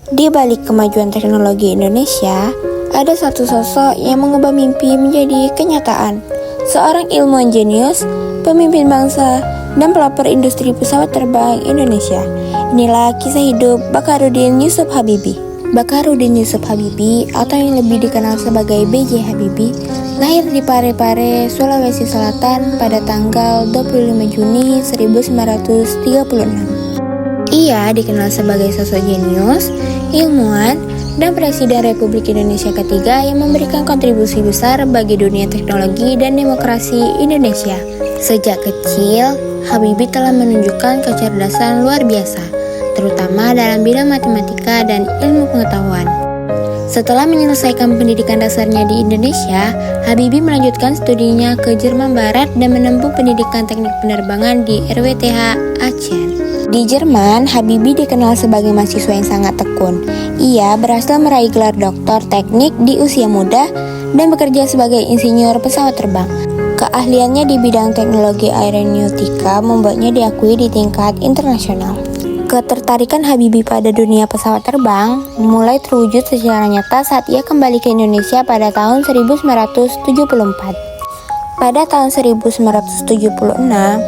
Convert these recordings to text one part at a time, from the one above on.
Di balik kemajuan teknologi Indonesia, ada satu sosok yang mengubah mimpi menjadi kenyataan. Seorang ilmuwan jenius, pemimpin bangsa, dan pelopor industri pesawat terbang Indonesia. Inilah kisah hidup Bacharuddin Yusuf Habibie. Bacharuddin Yusuf Habibie, atau yang lebih dikenal sebagai B.J. Habibie, lahir di Parepare, Sulawesi Selatan pada tanggal 25 Juni 1936. Ia dikenal sebagai sosok jenius, ilmuwan, dan Presiden Republik Indonesia ketiga yang memberikan kontribusi besar bagi dunia teknologi dan demokrasi Indonesia. Sejak kecil, Habibie telah menunjukkan kecerdasan luar biasa, terutama dalam bidang matematika dan ilmu pengetahuan. Setelah menyelesaikan pendidikan dasarnya di Indonesia, Habibie melanjutkan studinya ke Jerman Barat dan menempuh pendidikan teknik penerbangan di RWTH Aachen. Di Jerman, Habibie dikenal sebagai mahasiswa yang sangat tekun. Ia berhasil meraih gelar doktor teknik di usia muda dan bekerja sebagai insinyur pesawat terbang. Keahliannya di bidang teknologi aeronautika membuatnya diakui di tingkat internasional. Ketertarikan Habibie pada dunia pesawat terbang mulai terwujud secara nyata saat ia kembali ke Indonesia pada tahun 1974. Pada tahun 1976,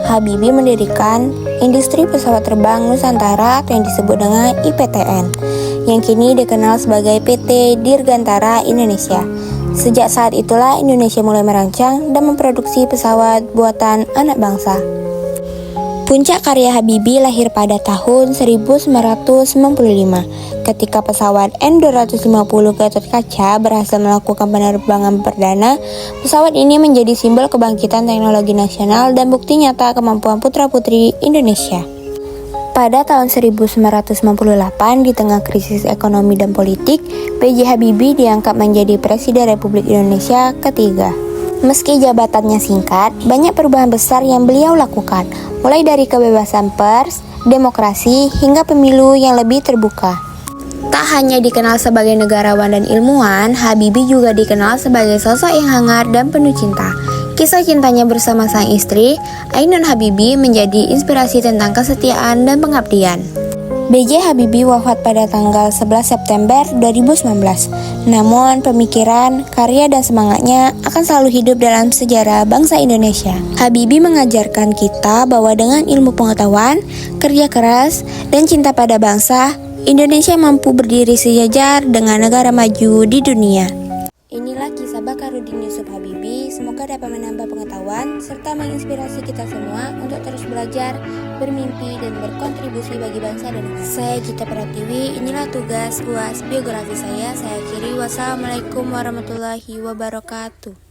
Habibie mendirikan industri pesawat terbang Nusantara atau yang disebut dengan IPTN, yang kini dikenal sebagai PT Dirgantara Indonesia. Sejak saat itulah Indonesia mulai merancang dan memproduksi pesawat buatan anak bangsa. Puncak karya Habibie lahir pada tahun 1995 ketika pesawat N250 Gatot-Kaca berhasil melakukan penerbangan perdana. Pesawat ini menjadi simbol kebangkitan teknologi nasional dan bukti nyata kemampuan putra-putri Indonesia. Pada tahun 1998, di tengah krisis ekonomi dan politik, B.J. Habibie diangkat menjadi Presiden Republik Indonesia ketiga. Meski jabatannya singkat, banyak perubahan besar yang beliau lakukan, mulai dari kebebasan pers, demokrasi, hingga pemilu yang lebih terbuka. Tak hanya dikenal sebagai negarawan dan ilmuwan, Habibie juga dikenal sebagai sosok yang hangat dan penuh cinta. Kisah cintanya bersama sang istri, Ainun Habibie, menjadi inspirasi tentang kesetiaan dan pengabdian. B.J. Habibie wafat pada tanggal 11 September 2019. Namun pemikiran, karya dan semangatnya akan selalu hidup dalam sejarah bangsa Indonesia. Habibie mengajarkan kita bahwa dengan ilmu pengetahuan, kerja keras, dan cinta pada bangsa, Indonesia mampu berdiri sejajar dengan negara maju di dunia. Inilah kisah Bacharuddin Yusuf Habibie. Semoga dapat menambah pengetahuan serta menginspirasi kita semua untuk terus belajar, bermimpi, dan berkontribusi bagi bangsa dan negara. Saya Gita Pratiwi, inilah tugas UAS biografi saya. Saya akhiri. Wassalamualaikum warahmatullahi wabarakatuh.